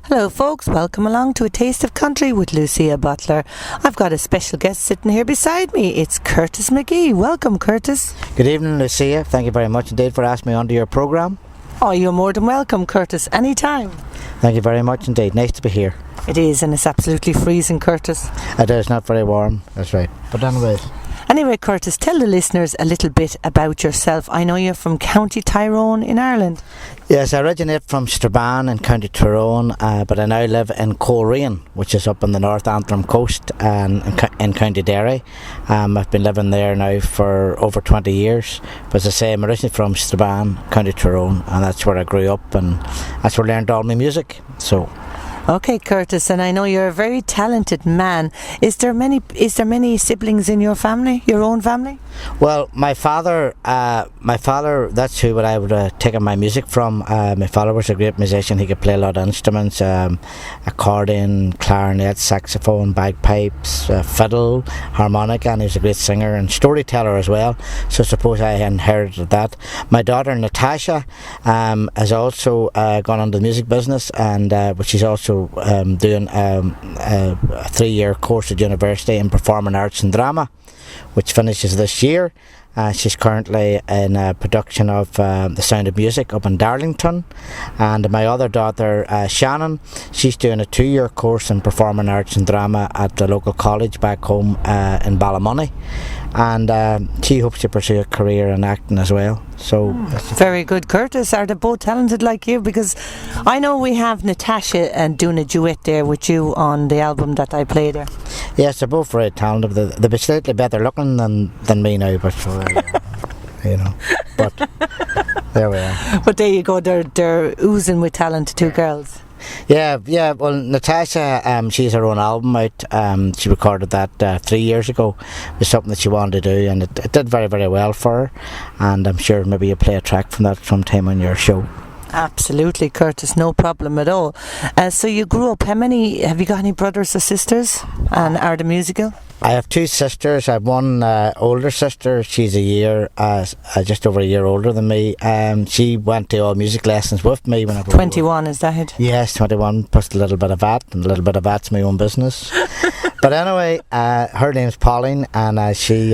Hello folks, welcome along to A Taste of Country with Lucia Butler. I've got a special guest sitting here beside me. It's Curtis Magee. Welcome, Curtis. Good evening, Lucia. Thank you very much indeed for asking me onto your programme. Oh, you're more than welcome, Curtis. Anytime. Thank you very much indeed. Nice to be here. It is, and it's absolutely freezing, Curtis. It is not very warm, that's right. But Anyway, Curtis, tell the listeners a little bit about yourself. I know you're from County Tyrone in Ireland. Yes, I originate from Strabane in County Tyrone, but I now live in Coleraine, which is up on the North Antrim coast and in County Derry. I've been living there now for over 20 years. But as I say, I'm originally from Strabane, County Tyrone, and that's where I grew up and that's where I learned all my music. Okay, Curtis, and I know you're a very talented man. Is there many siblings in your family, your own family? Well, my father, that's who I would have taken my music from. My father was a great musician. He could play a lot of instruments, accordion, clarinet, saxophone, bagpipes, fiddle, harmonica, and he was a great singer and storyteller as well. So I suppose I inherited that. My daughter Natasha has also gone into the music business, and but she's also doing a 3-year course at university in performing arts and drama, which finishes this year. She's currently in a production of The Sound of Music up in Darlington. And my other daughter, Shannon, she's doing a 2-year course in performing arts and drama at the local college back home in Ballymoney. And she hopes to pursue a career in acting as well. Very good, Curtis. Are they both talented like you? Because I know we have Natasha doing a duet there with you on the album that I played there. Yes, they're both very talented. They'll be slightly better looking than me now, but but there we are. But there you go, they're oozing with talent, two girls. Yeah. Well, Natasha, she's her own album out. She recorded that 3 years ago. It was something that she wanted to do, and it did very, very well for her. And I'm sure maybe you'll play a track from that sometime on your show. Absolutely, Curtis, no problem at all. So you grew up, have you got any brothers or sisters, and are they musical? I have 2 sisters. I have one older sister. She's just over a year older than me. She went to all music lessons with me when I was 21, is that it? Yes, 21, plus a little bit of that, and a little bit of that's my own business. But anyway, her name's Pauline, and she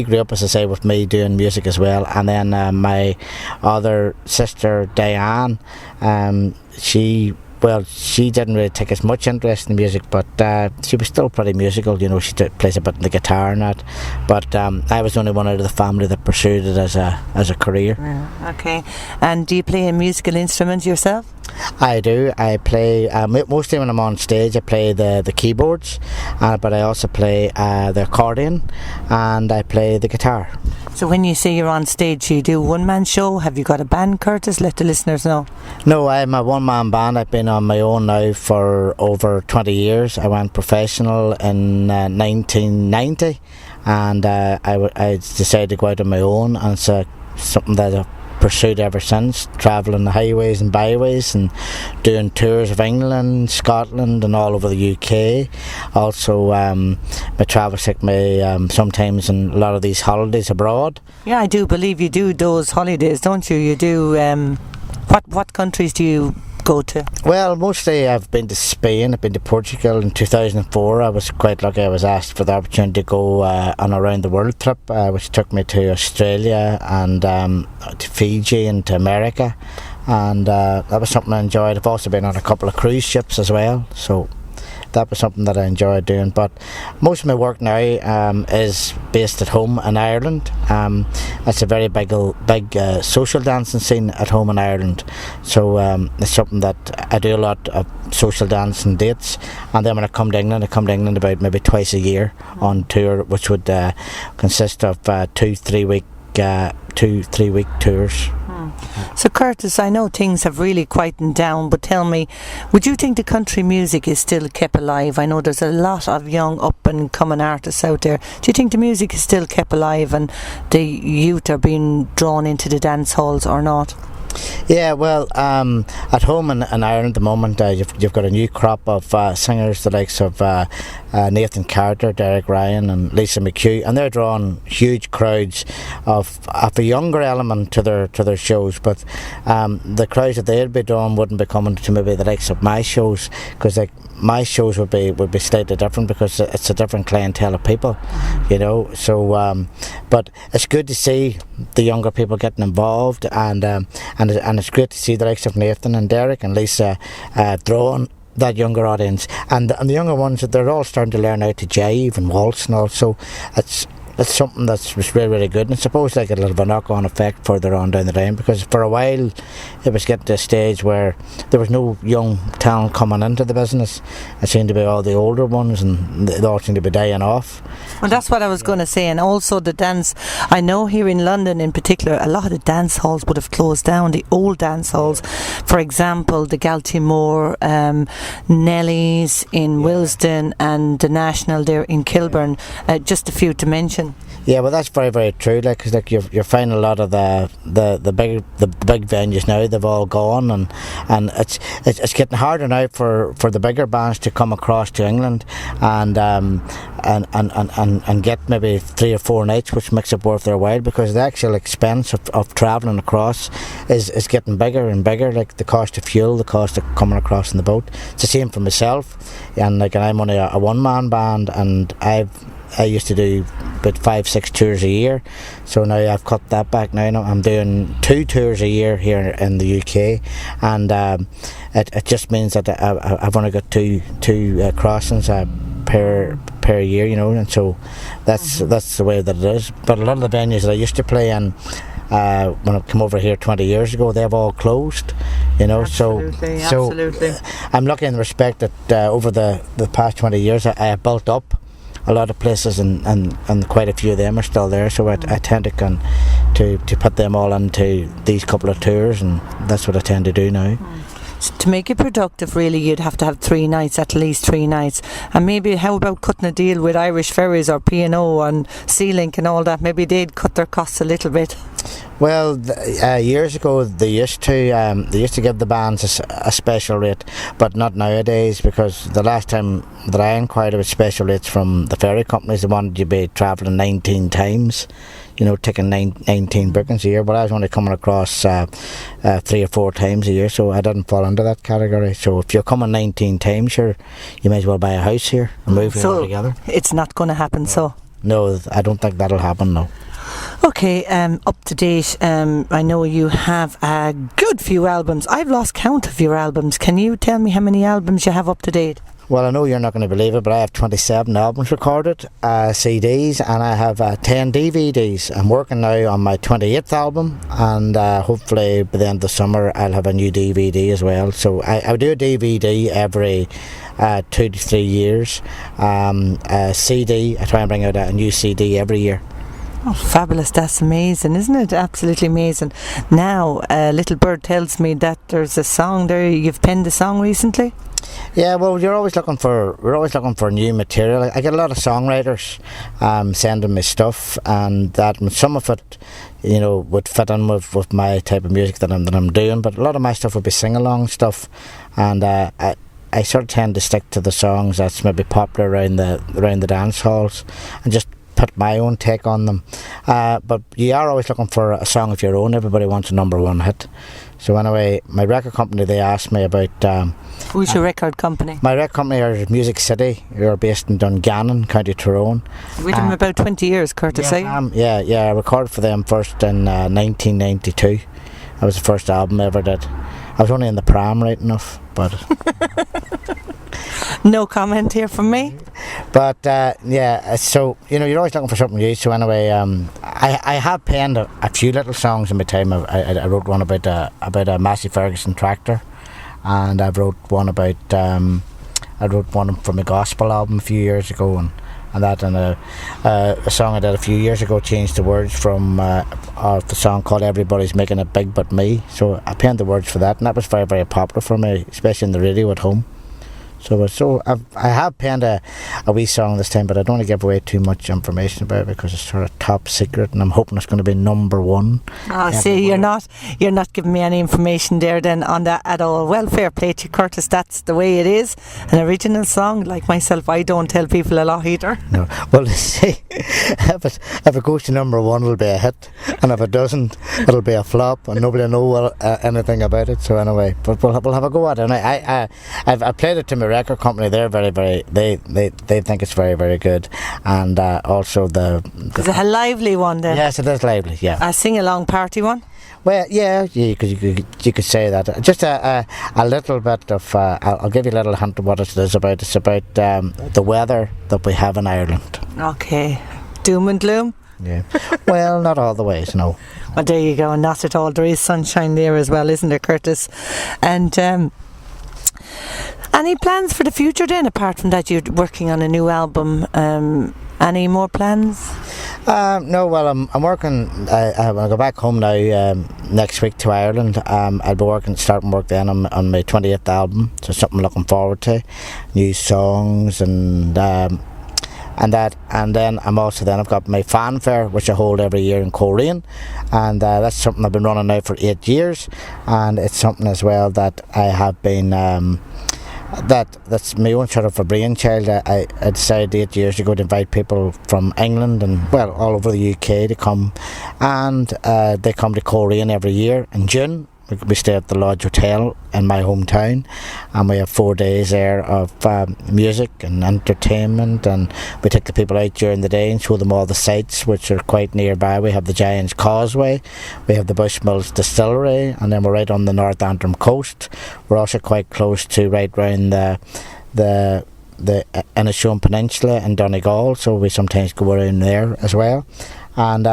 grew up, as I say, with me doing music as well. And then my other sister, Diane, she didn't really take as much interest in music, but she was still pretty musical. She plays a bit on the guitar and that. But I was the only one out of the family that pursued it as a career. Yeah, okay. And do you play a musical instrument yourself? I do. I play mostly when I'm on stage. I play the keyboards, but I also play the accordion, and I play the guitar. So when you say you're on stage, you do one-man show. Have you got a band, Curtis? Let the listeners know. No, I'm a one-man band. I've been on my own now for over 20 years. I went professional in 1990, and I decided to go out on my own, and it's something that I've pursued ever since, travelling the highways and byways and doing tours of England, Scotland and all over the UK. Also my travels take me sometimes in a lot of these holidays abroad. Yeah, I do believe you do those holidays, don't you? You do, what countries do you go to? Well, mostly I've been to Spain, I've been to Portugal. In 2004 I was quite lucky. I was asked for the opportunity to go on a round the world trip, which took me to Australia and to Fiji and to America, and that was something I enjoyed. I've also been on a couple of cruise ships as well, so that was something that I enjoyed doing. But most of my work now is based at home in Ireland. It's a very big social dancing scene at home in Ireland, so it's something that I do a lot of social dancing dates. And then when I come to England about maybe twice a year on tour, which would consist of 2-3 week tours. So Curtis, I know things have really quietened down, but tell me, would you think the country music is still kept alive? I know there's a lot of young up and coming artists out there. Do you think the music is still kept alive and the youth are being drawn into the dance halls or not? Yeah, well, at home in Ireland at the moment, you've got a new crop of singers, the likes of Nathan Carter, Derek Ryan, and Lisa McHugh, and they're drawing huge crowds of a younger element to their shows. But the crowds that they'd be drawing wouldn't be coming to maybe the likes of my shows, because like my shows would be slightly different because it's a different clientele of people, you know. So, but it's good to see the younger people getting involved, and it's great to see the likes of Nathan and Derek and Lisa drawing that younger audience, and the younger ones, they're all starting to learn how to jive and waltz and all. So it's something that's really, really good, and I suppose like a little bit of a knock-on effect further on down the line, because for a while it was getting to a stage where there was no young talent coming into the business. It seemed to be all the older ones, and they all seemed to be dying off. Well, that's what I was going to say. And also the dance, I know here in London in particular, a lot of the dance halls would have closed down, the old dance halls. For example, the Galtymore, Nelly's in Willesden, and the National there in Kilburn, just a few to mention. Yeah, well, that's very, very true. Like, 'cause like you're finding a lot of the big venues now, they've all gone, and it's getting harder now for the bigger bands to come across to England and get maybe 3 or 4 nights, which makes it worth their while, because the actual expense of travelling across is getting bigger and bigger. Like the cost of fuel, the cost of coming across in the boat. It's the same for myself, and I'm only a one-man band, and I used to do about 5-6 tours a year, so now I've cut that back. Now I'm doing 2 tours a year here in the UK, and it just means that I've only got two crossings per year, you know, and so that's the way that it is. But a lot of the venues that I used to play in when I came over here 20 years ago, they've all closed, you know. Absolutely. So I'm lucky in the respect that over the past 20 years I have built up a lot of places, and quite a few of them are still there, so I tend to put them all into these couple of tours, and that's what I tend to do now. So to make it productive, really, you'd have to have 3 nights, at least 3 nights. And maybe how about cutting a deal with Irish Ferries or P&O and Sea-Link and all that? Maybe they'd cut their costs a little bit. Well, years ago they used to give the bands a special rate, but not nowadays, because the last time that I inquired about special rates from the ferry companies, they wanted you to be travelling 19 times, you know, taking 19 bookings a year, but I was only coming across 3 or 4 times a year, so I didn't fall into that category. So if you're coming 19 times, sure, you might as well buy a house here and move here together. It's not going to happen, so? No, I don't think that'll happen, no. Okay, up to date, I know you have a good few albums. I've lost count of your albums. Can you tell me how many albums you have up to date? Well, I know you're not going to believe it, but I have 27 albums recorded, CDs, and I have 10 DVDs. I'm working now on my 28th album, and hopefully by the end of the summer I'll have a new DVD as well. So I do a DVD every 2 to 3 years. A CD, I try and bring out a new CD every year. Oh, fabulous. That's amazing, isn't it? Absolutely amazing. Now, Little Bird tells me that there's a song there. You've penned a song recently? Yeah, well, we're always looking for new material. I get a lot of songwriters sending me stuff, and that some of it, you know, would fit in with my type of music that I'm doing, but a lot of my stuff would be sing-along stuff, and I sort of tend to stick to the songs that's maybe popular around the dance halls, and just put my own take on them. But you are always looking for a song of your own. Everybody wants a #1 hit. So anyway, my record company, they asked me about... Who's your record company? My record company are Music City. They're based in Dungannon, County Tyrone. With them about 20 years, Curtis, eh? Yeah, I recorded for them first in 1992. That was the first album I ever did. I was only in the pram, right enough, but... No comment here from me. But yeah, so you know, you're always looking for something new. So anyway, I have penned a few little songs in my time. I wrote one about a Massey Ferguson tractor, and I wrote one from a gospel album a few years ago, and a song I did a few years ago changed the words from the song called "Everybody's Making It Big But Me." So I penned the words for that, and that was very, very popular for me, especially in the radio at home. I have penned a wee song this time, but I don't want to give away too much information about it because it's sort of top secret, and I'm hoping it's going to be number one. Oh, see, you're not giving me any information there then on that at all. Well, fair play to you, Curtis. That's the way it is. An original song, like myself, I don't tell people a lot either. No, well, see, if it goes to number one, it'll be a hit, and if it doesn't, it'll be a flop, and nobody will know anything about it. So anyway, but we'll have a go at it. And I played it to my record company. They're very, very. They think it's very, very good, and also Is it a lively one then? Yes, it is lively. Yeah, a sing-along party one. Well, yeah, you could say that. Just a little bit of. I'll give you a little hint of what it is about. It's about the weather that we have in Ireland. Okay, doom and gloom. Yeah. Well, not all the ways, no. Well, there you go, and not at all. There is sunshine there as well, isn't there, Curtis? And any plans for the future then, apart from that you're working on a new album? Any more plans? No, well, I'm working. When I go back home now next week to Ireland, I'll be starting work then on my 20th album. So something I'm looking forward to, new songs and that, and then I've got my fanfare which I hold every year in Coleraine, and that's something I've been running now for 8 years, and it's something as well that I have been. That's my own sort of a brainchild. I decided 8 years ago to invite people from England and all over the UK to come, and they come to Coleraine every year in June. We stay at the Lodge Hotel in my hometown, and we have 4 days there of music and entertainment, and we take the people out during the day and show them all the sites which are quite nearby. We have the Giant's Causeway, we have the Bushmills Distillery, and then we're right on the North Antrim coast. We're also quite close to right round the Inishowen Peninsula in Donegal, so we sometimes go around there as well. And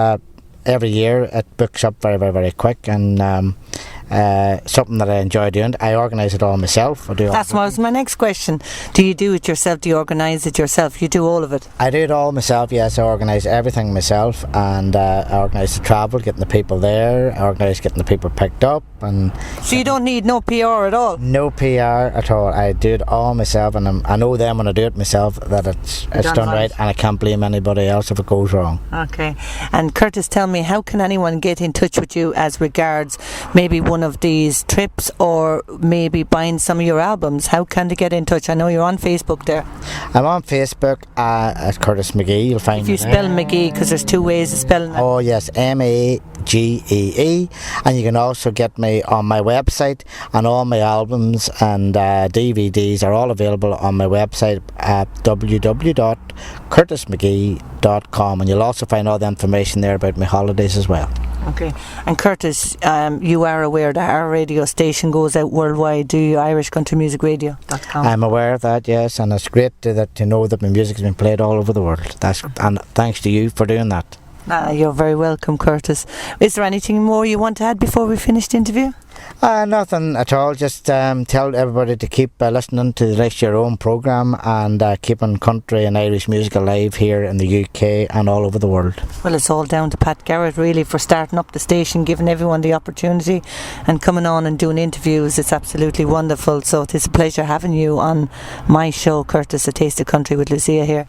every year it books up very, very, very quick, and something that I enjoy doing. I organise it all myself. That's was my next question. Do you do it yourself? Do you organise it yourself? You do all of it? I do it all myself, yes. I organise everything myself, and I organise the travel, getting the people there, I organise getting the people picked up. And so you don't need no PR at all? No PR at all. I do it all myself, and I know then when I do it myself that it's done right, and I can't blame anybody else if it goes wrong. Okay. And Curtis, tell me, how can anyone get in touch with you as regards maybe one of these trips, or maybe buying some of your albums? How can they get in touch? I know you're on Facebook there. I'm on Facebook as Curtis Magee. You'll find me. If you spell Magee, because there's two ways of spelling it. Oh yes, Magee, and you can also get me on my website, and all my albums and DVDs are all available on my website at www.curtismagee.com, and you'll also find all the information there about my holidays as well. Okay. And Curtis, you are aware that our radio station goes out worldwide, do you? IrishCountryMusicRadio.com. I'm aware of that, yes, and it's great to know that my music has been played all over the world. And thanks to you for doing that. You're very welcome, Curtis. Is there anything more you want to add before we finish the interview? Nothing at all. Just tell everybody to keep listening to the Rest Your Own programme, and keeping country and Irish music alive here in the UK and all over the world. Well, it's all down to Pat Garrett really for starting up the station, giving everyone the opportunity and coming on and doing interviews. It's absolutely wonderful. So it is a pleasure having you on my show, Curtis, A Taste of Country with Lucia here.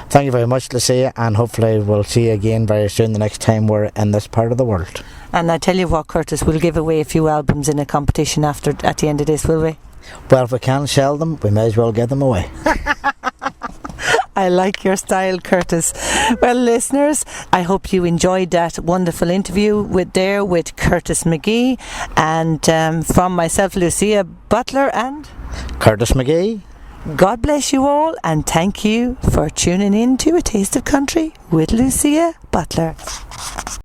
Thank you very much, Lucia, and hopefully we'll see you again very soon the next time we're in this part of the world. And I tell you what, Curtis, we'll give away a few albums in a competition at the end of this, will we? Well, if we can't sell them, we may as well give them away. I like your style, Curtis. Well, listeners, I hope you enjoyed that wonderful interview with Curtis Magee, and from myself, Lucia Butler, and Curtis Magee. God bless you all, and thank you for tuning in to A Taste of Country with Lucia Butler.